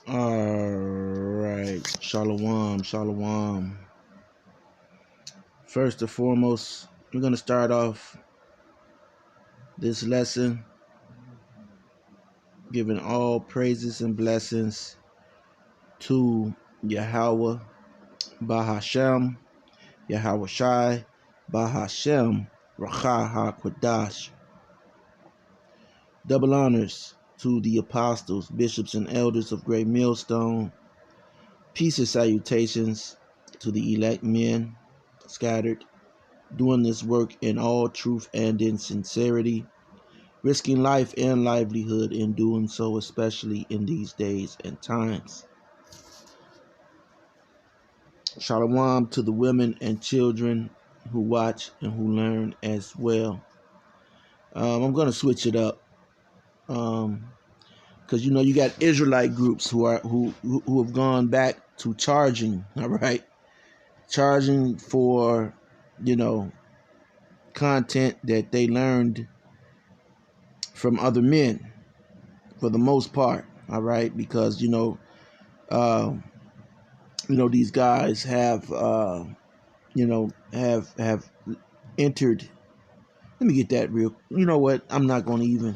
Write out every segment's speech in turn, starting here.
All right, shalom, shalom. First and foremost, we're going to start off this lesson giving all praises and blessings to Yahweh, Bahashem, Yahweh Shai, Bahashem, Racha HaKodash. Double honors to the apostles, bishops, and elders of Great Millstone. Peace and salutations to the elect men scattered, doing this work in all truth and in sincerity, risking life and livelihood in doing so, especially in these days and times. Shalom to the women and children who watch and who learn as well. I'm going to switch it up because you got Israelite groups who have gone back to charging, all right, charging for content that they learned from other men, for the most part, all right, because these guys have have entered. Let me get that real. You know what? I'm not going to even.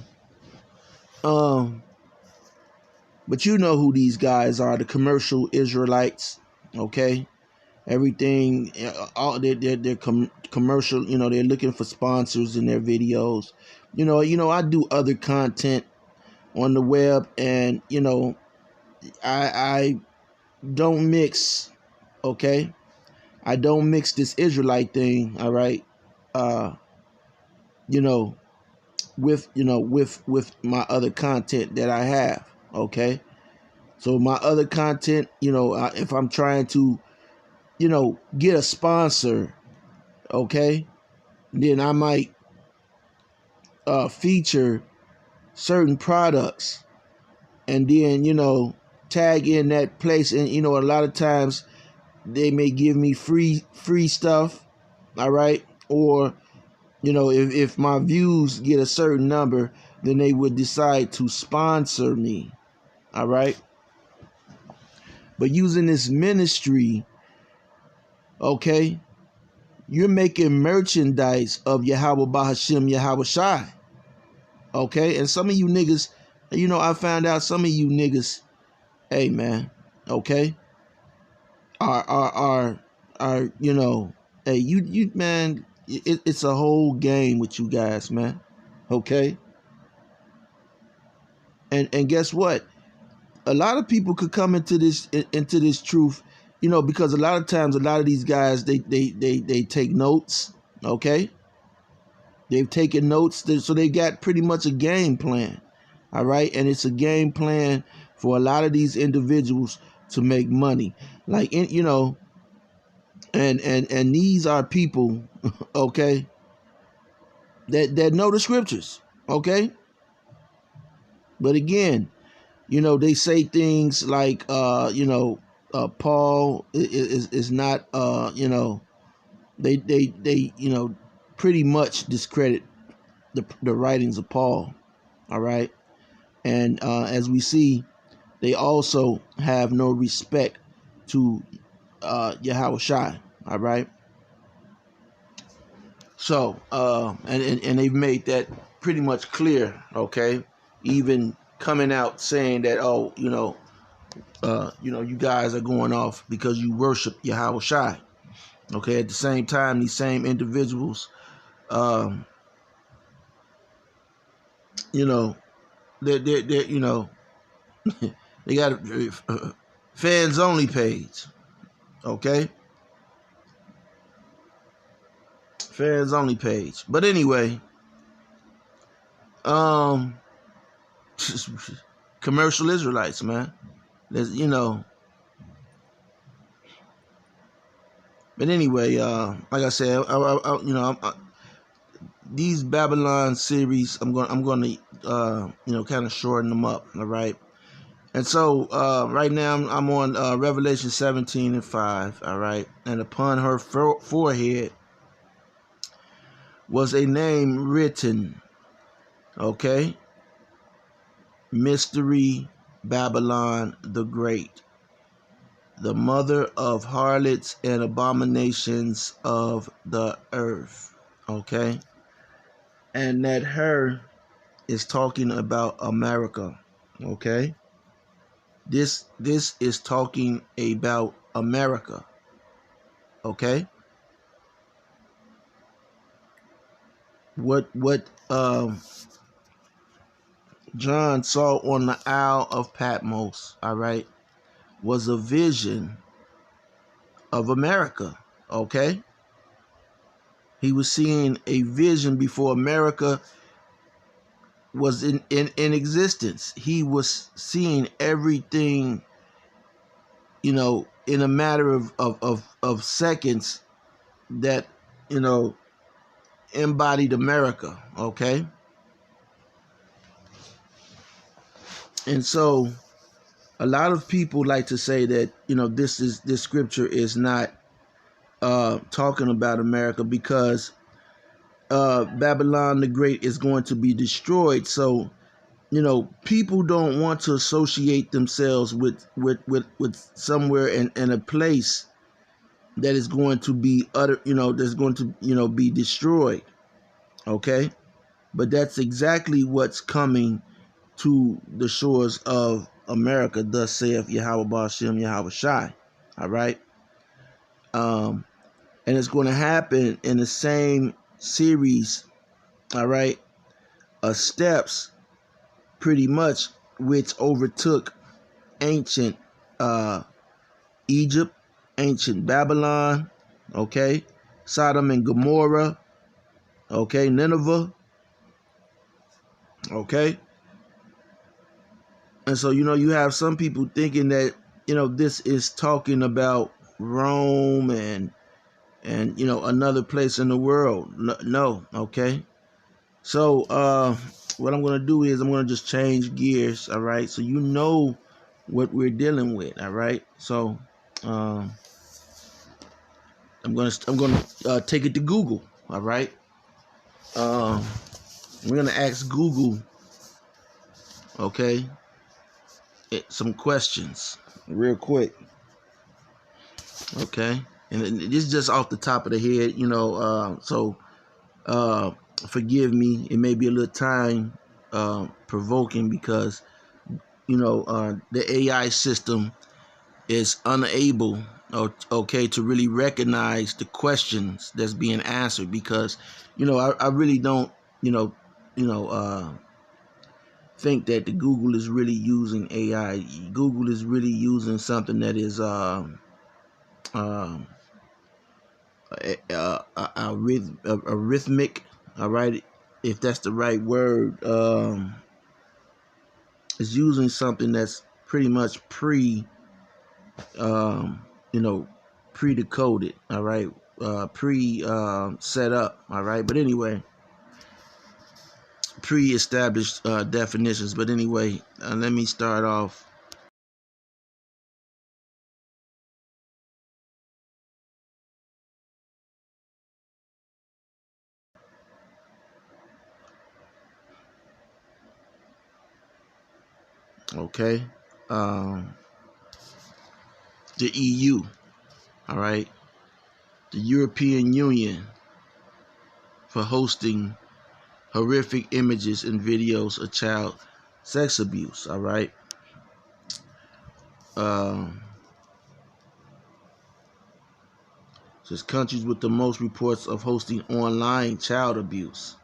But you know who these guys are, the commercial Israelites, okay? Everything, all they're commercial. They're looking for sponsors in their videos. I do other content on the web, and I don't mix, okay? I don't mix this Israelite thing, all right? With my other content that I have, okay? So my other content, if I'm trying to, get a sponsor, okay, then I might feature certain products, and then tag in that place, and a lot of times they may give me free stuff, all right, or if my views get a certain number, then they would decide to sponsor me, all right. But using this ministry, okay, you're making merchandise of Yahweh Bahashem, Yahweh Shai, okay. And some of you niggas, I found out some of you niggas, hey man, okay, are hey, you man, it's a whole game with you guys, man, okay. And guess what? A lot of people could come into this truth, because a lot of times a lot of these guys they take notes, okay. They've taken notes, so they got pretty much a game plan, all right. And it's a game plan for a lot of these individuals to make money, like and these are people, okay, that know the scriptures, okay. But again, they say things like Paul is not they pretty much discredit the writings of Paul, all right. And as we see, they also have no respect to Yahweh Shai, all right. So and they've made that pretty much clear, okay. Even coming out saying that, oh, you guys are going off because you worship Yahweh Shai, okay. At the same time, these same individuals, they're they got a fans only page, okay, fans only page. But anyway, commercial Israelites, man. There's, But anyway, like I said, these Babylon series, I'm going to kind of shorten them up, all right. And so right now I'm on Revelation 17:5, all right. And upon her forehead was a name written, okay, Mystery Babylon the Great, the mother of harlots and abominations of the earth. Okay? And that her is talking about America. Okay? This is talking about America. Okay? What John saw on the Isle of Patmos, all right, was a vision of America. Okay? He was seeing a vision before America was in existence. He was seeing everything, in a matter of seconds that, embodied America. Okay? And so a lot of people like to say that, this scripture is not talking about America because Babylon the Great is going to be destroyed. So, people don't want to associate themselves with somewhere in a place that is going to be that's going to, be destroyed. Okay? But that's exactly what's coming to the shores of America, thus saith Yahweh Ba'ashem Yahweh Shai. All right? And it's going to happen in the same series, all right, of steps pretty much which overtook ancient Egypt, ancient Babylon, okay, Sodom and Gomorrah, okay, Nineveh, okay. And so, you have some people thinking that, this is talking about Rome and another place in the world. No, okay. So what I'm going to do is I'm going to just change gears, all right? So what we're dealing with, all right? So I'm going to take it to Google, all right? We're going to ask Google, okay, some questions real quick, okay? And this is just off the top of the head, so forgive me. It may be a little time provoking because the AI system is unable, okay, to really recognize the questions that's being answered because I really don't think that the Google is really using AI. Google is really using something that is arithmetic, all right, if that's the right word. Is using something that's pretty much pre-decoded, all right, set up, all right. But anyway, pre-established definitions. But anyway, let me start off. Okay, the EU, all right, the European Union, for hosting horrific images and videos of child sex abuse, all right. Says countries with the most reports of hosting online child abuse.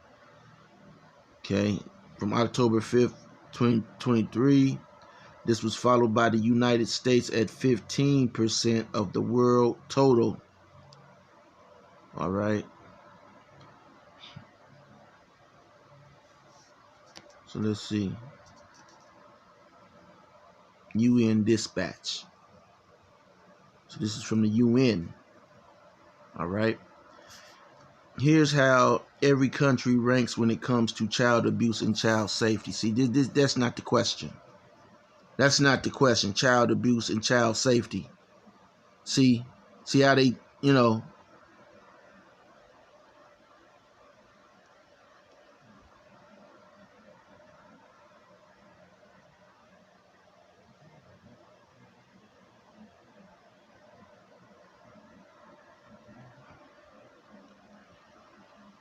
Okay, from October 5th, 2023. This was followed by the United States at 15% of the world total. All right. So let's see. UN dispatch. So this is from the UN. All right. Here's how every country ranks when it comes to child abuse and child safety. See, that's not the question. That's not the question. Child abuse and child safety. See how they,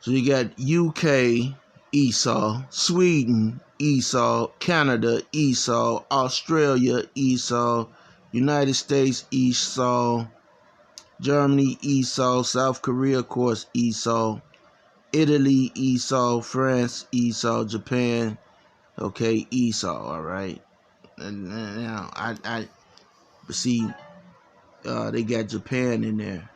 So you got UK, Esau, Sweden, Esau, Canada, Esau, Australia, Esau, United States, Esau, Germany, Esau, South Korea, of course, Esau, Italy, Esau, France, Esau, Japan, okay, Esau, all right. And now I see they got Japan in there.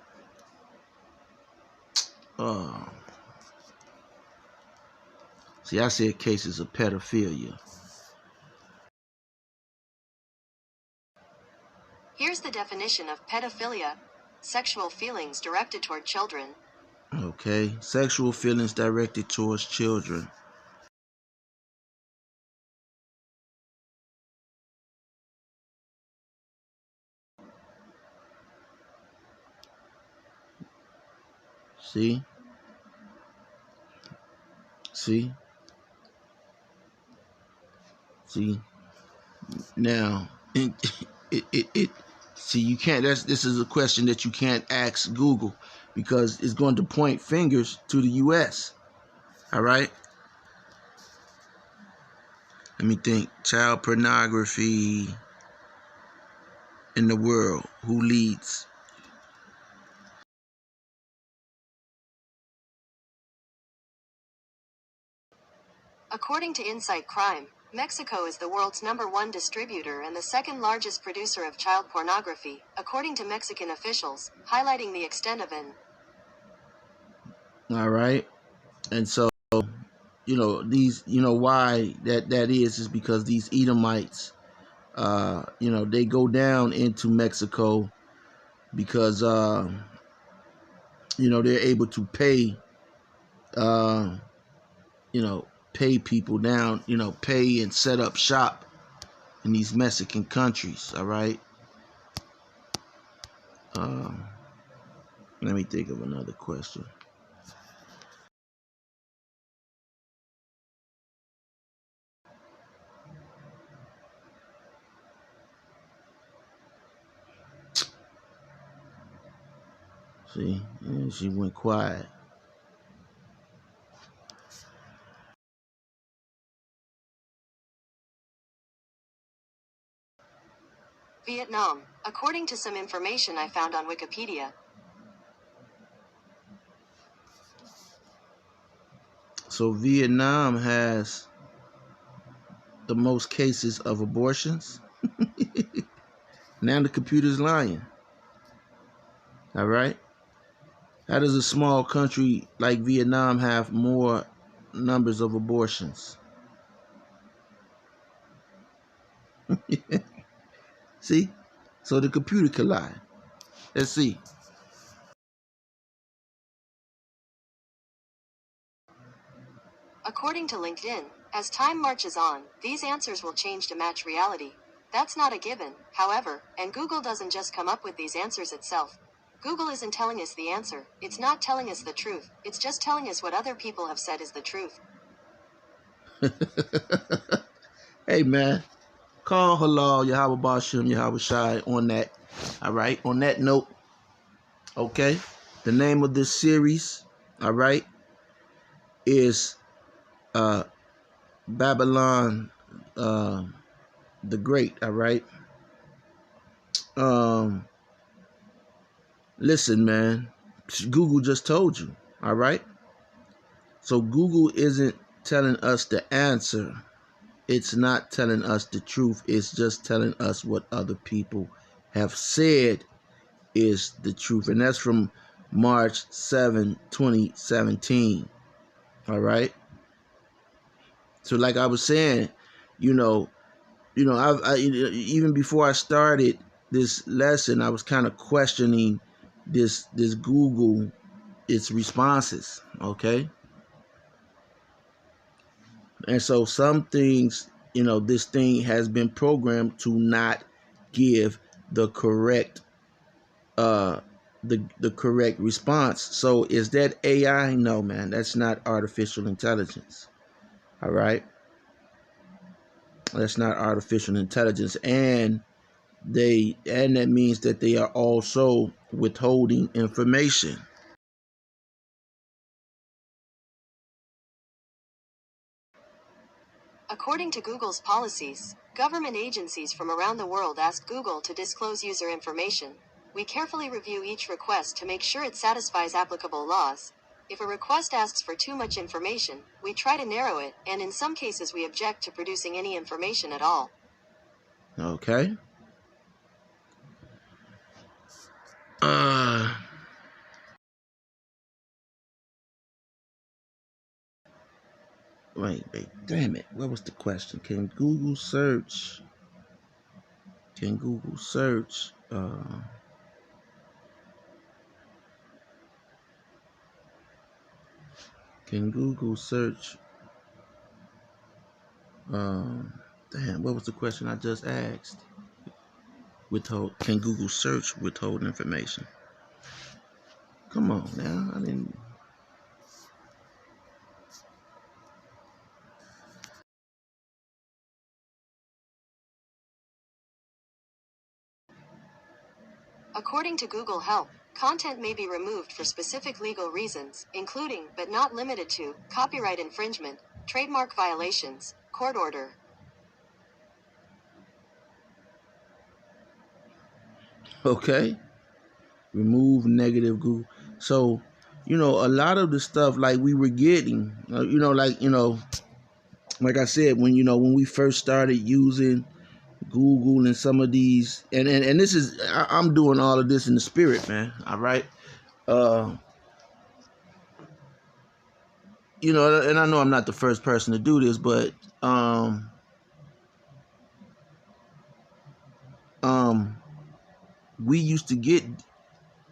See, I said cases of pedophilia. Here's the definition of pedophilia: sexual feelings directed toward children. Okay, sexual feelings directed towards children. See? See? See? Now, it see, you can't, this is a question that you can't ask Google because it's going to point fingers to the US. All right? Let me think. Child pornography in the world. Who leads? According to Insight Crime, Mexico is the world's #1 distributor and the second largest producer of child pornography, according to Mexican officials, highlighting the extent of an. All right? And so, these, why that is because these Edomites, they go down into Mexico because, they're able to pay, pay people down, pay and set up shop in these Mexican countries, all right? Let me think of another question. See, and she went quiet. Vietnam, according to some information I found on Wikipedia. So Vietnam has the most cases of abortions. Now the computer's lying. All right? How does a small country like Vietnam have more numbers of abortions? See? So the computer could lie. Let's see. According to LinkedIn, as time marches on, these answers will change to match reality. That's not a given, however, and Google doesn't just come up with these answers itself. Google isn't telling us the answer, it's not telling us the truth, it's just telling us what other people have said is the truth. Hey man, call halal Yahweh Bashim Yahweh Shai on that. All right, on that note, okay, the name of this series, all right, is Babylon the Great, all right. Listen, man, Google just told you, all right. So Google isn't telling us the answer. It's not telling us the truth. It's just telling us what other people have said is the truth. And that's from March 7, 2017. All right. So like I was saying, I even before I started this lesson, I was kind of questioning this Google, its responses. Okay. And so some things, this thing has been programmed to not give the correct the correct response. So is that AI? No, man, that's not artificial intelligence. All right. That's not artificial intelligence. And that means that they are also withholding information. According to Google's policies, government agencies from around the world ask Google to disclose user information. We carefully review each request to make sure it satisfies applicable laws. If a request asks for too much information, we try to narrow it, and in some cases we object to producing any information at all. Okay. Wait, damn it. What was the question? Can Google search? Can Google search? Can Google search? Damn, what was the question I just asked? Withhold? Can Google search withhold information? Come on now, I didn't. According to Google Help, content may be removed for specific legal reasons, including, but not limited to, copyright infringement, trademark violations, court order. Okay. Remove negative Google. So, a lot of the stuff like we were getting, like I said, when we first started using Google and some of these, and this is, I'm doing all of this in the spirit, man. All right. And I know I'm not the first person to do this, but we used to get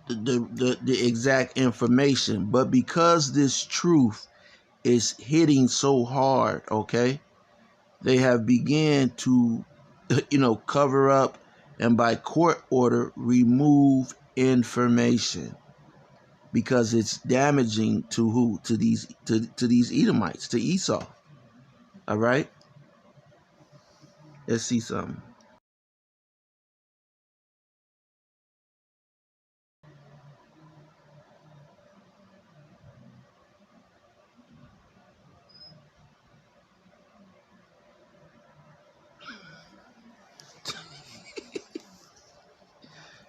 the exact information, but because this truth is hitting so hard, okay, they have began to cover up and by court order remove information because it's damaging to who? To these Edomites, to Esau. All right, let's see something.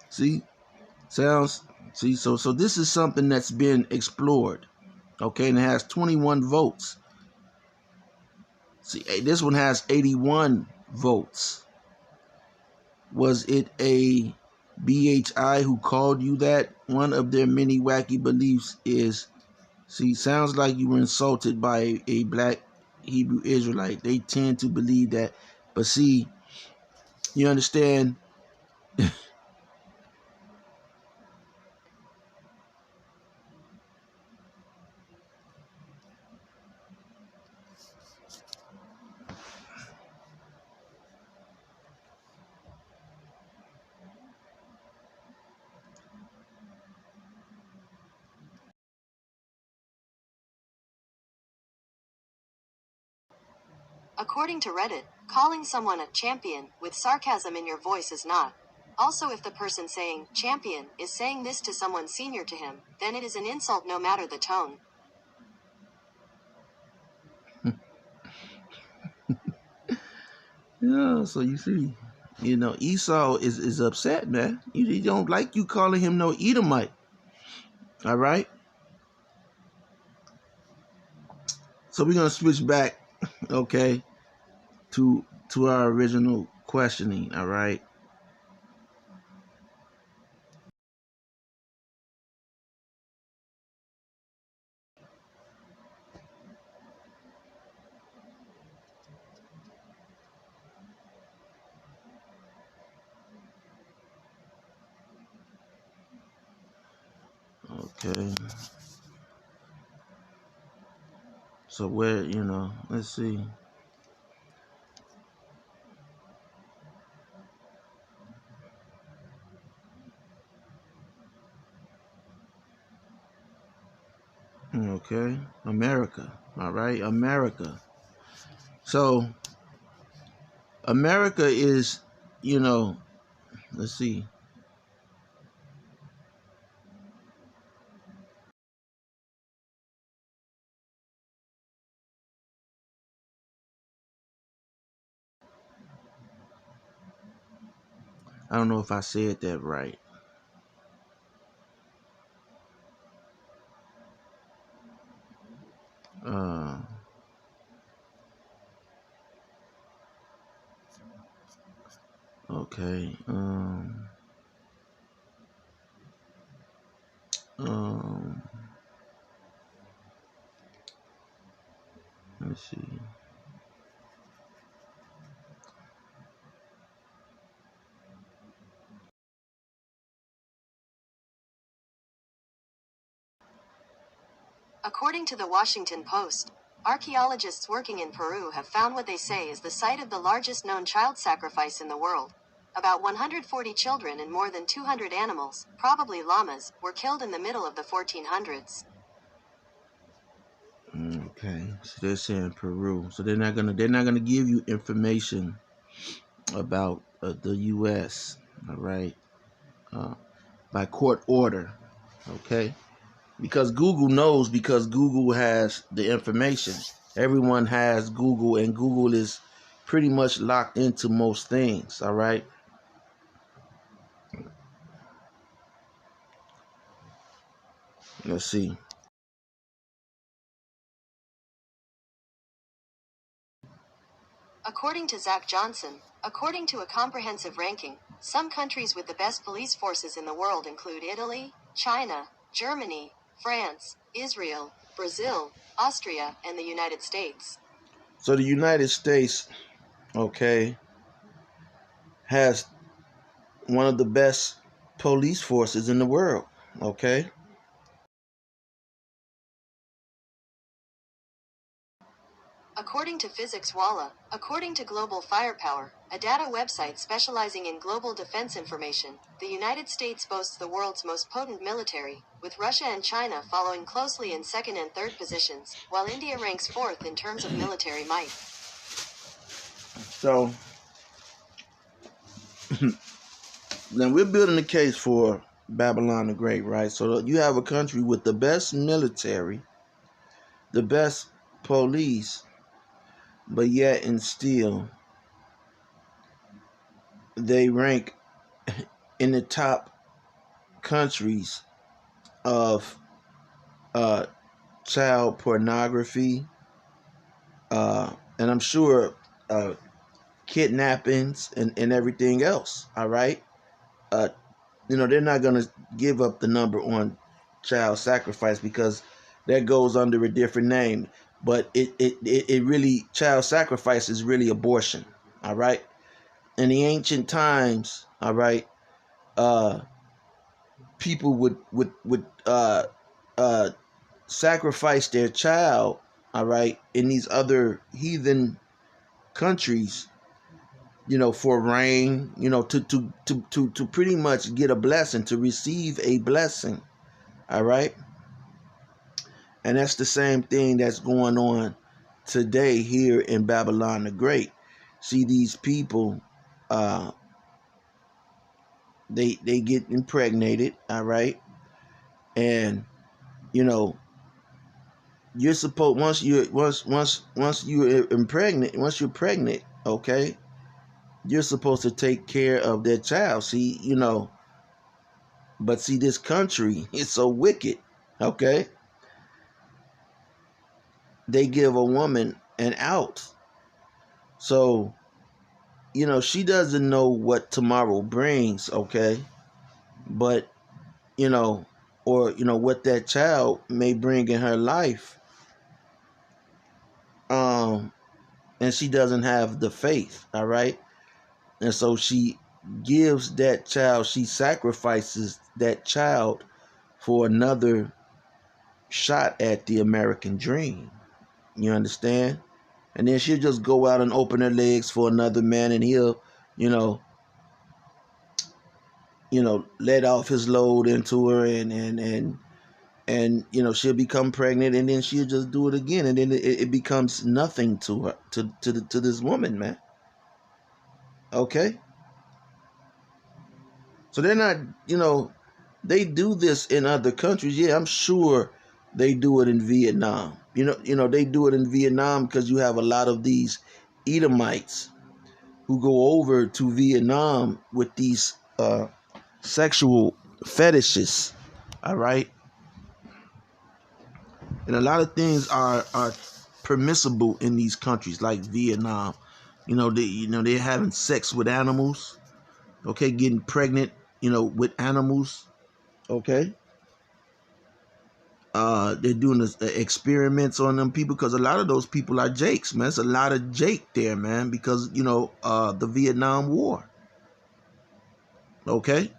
See, sounds. See, so this is something that's been explored, okay, and it has 21 votes. See, this one has 81 votes. Was it a BHI who called you that? One of their many wacky beliefs is, see, sounds like you were insulted by a black Hebrew Israelite. They tend to believe that. But see, you understand, According to Reddit, calling someone a champion with sarcasm in your voice is not. Also, if the person saying champion is saying this to someone senior to him, then it is an insult no matter the tone. yeah, so you see, Esau is upset, man. He don't like you calling him no Edomite. All right? So we're gonna switch back, okay, to our original questioning, all right? Okay. So where, let's see. Okay. America. All right. America. So America is, let's see. I don't know if I said that right. Uh, okay. Um, let's see. According to the Washington Post, archaeologists working in Peru have found what they say is the site of the largest known child sacrifice in the world. About 140 children and more than 200 animals, probably llamas, were killed in the middle of the 1400s. Okay, so they're saying Peru. So they're not gonna give you information about the U.S. All right, uh, by court order. Okay, because Google knows, because Google has the information. Everyone has Google, and Google is pretty much locked into most things. All right. Let's see. According to Zach Johnson, according to a comprehensive ranking, some countries with the best police forces in the world include Italy, China, Germany, France, Israel, Brazil, Austria, and the United States. So the United States, okay, has one of the best police forces in the world. Okay. According to Physics Walla, according to Global Firepower, a data website specializing in global defense information, the United States boasts the world's most potent military, with Russia and China following closely in second and third positions, while India ranks fourth in terms of military might. So now we're building a case for Babylon the Great, right? So you have a country with the best military, the best police, but yet and still they rank in the top countries of uh, child pornography, and I'm sure uh, kidnappings and everything else. All right. Uh, they're not going to give up the number on child sacrifice, because that goes under a different name. But it really, child sacrifice is really abortion. All right. In the ancient times, all right, uh, people would sacrifice their child, all right, in these other heathen countries, for rain, to pretty much get a blessing, to receive a blessing. All right. And that's the same thing that's going on today here in Babylon the Great. See, these people, they get impregnated, all right, and you know you're supposed, once you're impregnate, once you're pregnant, okay, you're supposed to take care of their child. See, but see, this country is so wicked, okay? They give a woman an out. So, she doesn't know what tomorrow brings, okay? But, or, what that child may bring in her life. And she doesn't have the faith, all right? And so she gives that child, she sacrifices that child for another shot at the American dream. You understand? And then she'll just go out and open her legs for another man, and he'll, you know, let off his load into her, and she'll become pregnant, and then she'll just do it again, and then it becomes nothing to her, to this woman, man. Okay? So they're not, they do this in other countries. Yeah, I'm sure they do it in Vietnam. They do it in Vietnam because you have a lot of these Edomites, who go over to Vietnam with these sexual fetishes. All right. And a lot of things are permissible in these countries like Vietnam. They're having sex with animals, okay, getting pregnant, with animals, okay. They're doing experiments on them people because a lot of those people are jakes, man. It's a lot of jake there, man, because the Vietnam War, okay.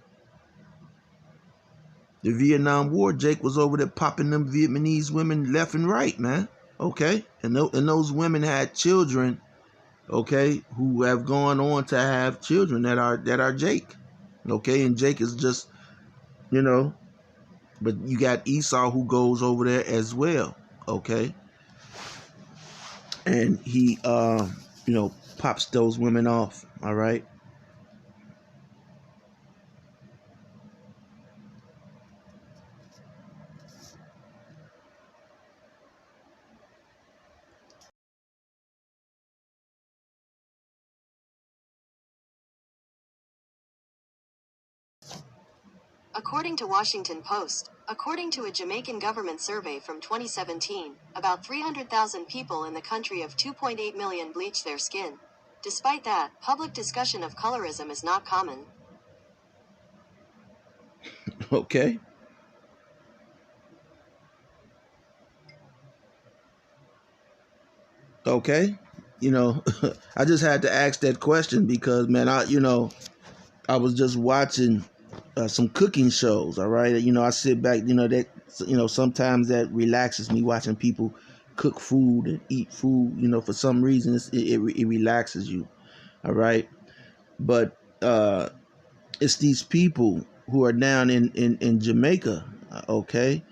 The Vietnam War, Jake was over there popping them Vietnamese women left and right, man. Okay, and those women had children, okay, who have gone on to have children that are Jake, okay, and Jake is just, but you got Esau who goes over there as well, okay, and he, pops those women off, all right. According to Washington Post, according to a Jamaican government survey from 2017, about 300,000 people in the country of 2.8 million bleach their skin. Despite that, public discussion of colorism is not common. Okay. Okay. I just had to ask that question because, man, I was just watching some cooking shows. All right, I sit back. Sometimes that relaxes me watching people cook food and eat food. For some reason, it relaxes you. All right, but it's these people who are down in Jamaica. Okay,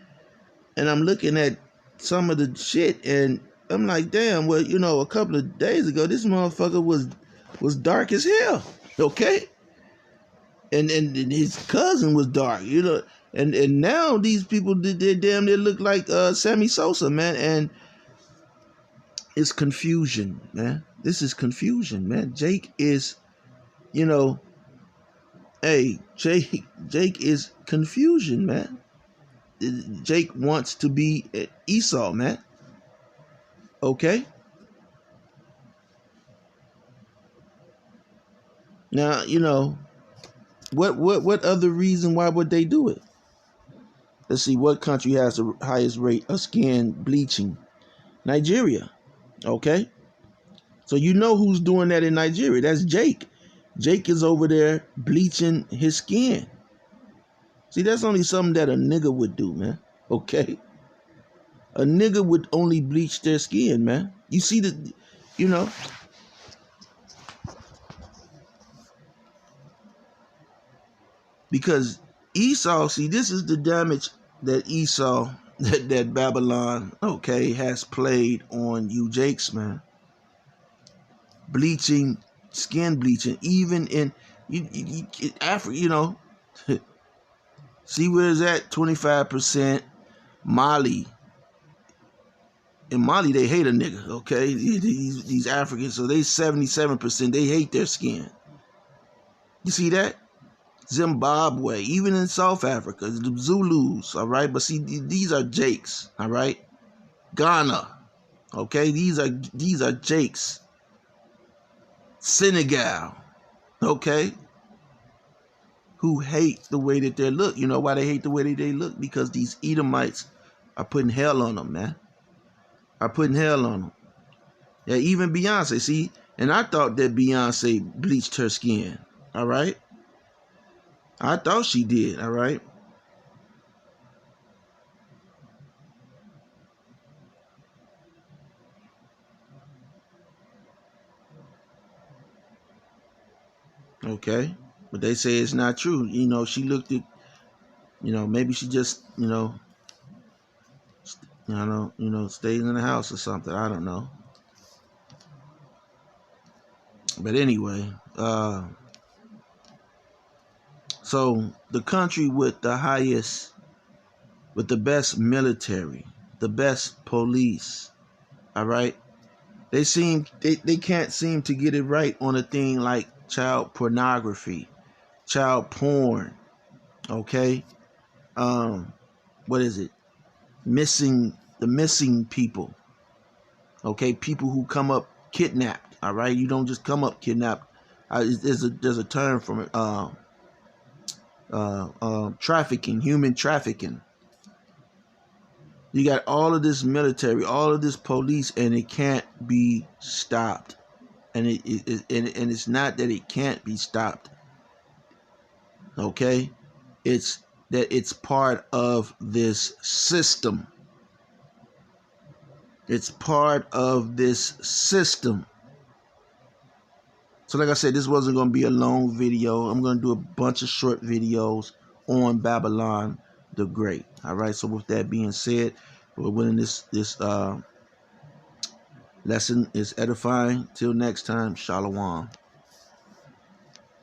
and I'm looking at some of the shit, and I'm like, damn. Well, a couple of days ago, this motherfucker was dark as hell. Okay. And his cousin was dark, and now these people they damn near look like Sammy Sosa, man, and it's confusion, man. This is confusion, man. Jake is, hey, Jake is confusion, man. Jake wants to be Esau, man. Okay. Now, what other reason why would they do it? Let's see, what country has the highest rate of skin bleaching? Nigeria. Okay. So who's doing that in Nigeria? That's Jake. Jake is over there bleaching his skin. See, that's only something that a nigga would do, man. Okay? A nigga would only bleach their skin, man. You see because Esau, see, this is the damage that Esau, that Babylon, okay, has played on you Jakes, man. Bleaching, skin bleaching, even in Africa, see where it's at, 25%. Mali. In Mali, they hate a nigga, okay? These Africans, so they 77%, they hate their skin. You see that? Zimbabwe, even in South Africa, the Zulus, all right? But see, these are Jakes, all right? Ghana, okay? These are Jakes. Senegal, okay? Who hate the way that they look. You know why they hate the way that they look? Because these Edomites are putting hell on them, man. Are putting hell on them. Yeah, even Beyonce, see? And I thought that Beyonce bleached her skin, all right? I thought she did, all right? Okay? But they say it's not true. She looked at, maybe she just, stayed in the house or something. I don't know. But anyway, so the country with the highest, with the best military, the best police, all right? they can't seem to get it right on a thing like child pornography, child porn. Okay, what is it? Missing people. Okay, people who come up kidnapped. All right, you don't just come up kidnapped. There's a term from it. Trafficking, human trafficking. You got all of this military, all of this police, and it can't be stopped. And and it's not that it can't be stopped. Okay, it's that it's part of this system. It's part of this system. So like I said, this wasn't going to be a long video. I'm going to do a bunch of short videos on Babylon the Great. All right. So with that being said, we're winning this lesson is edifying. Till next time, Shalom.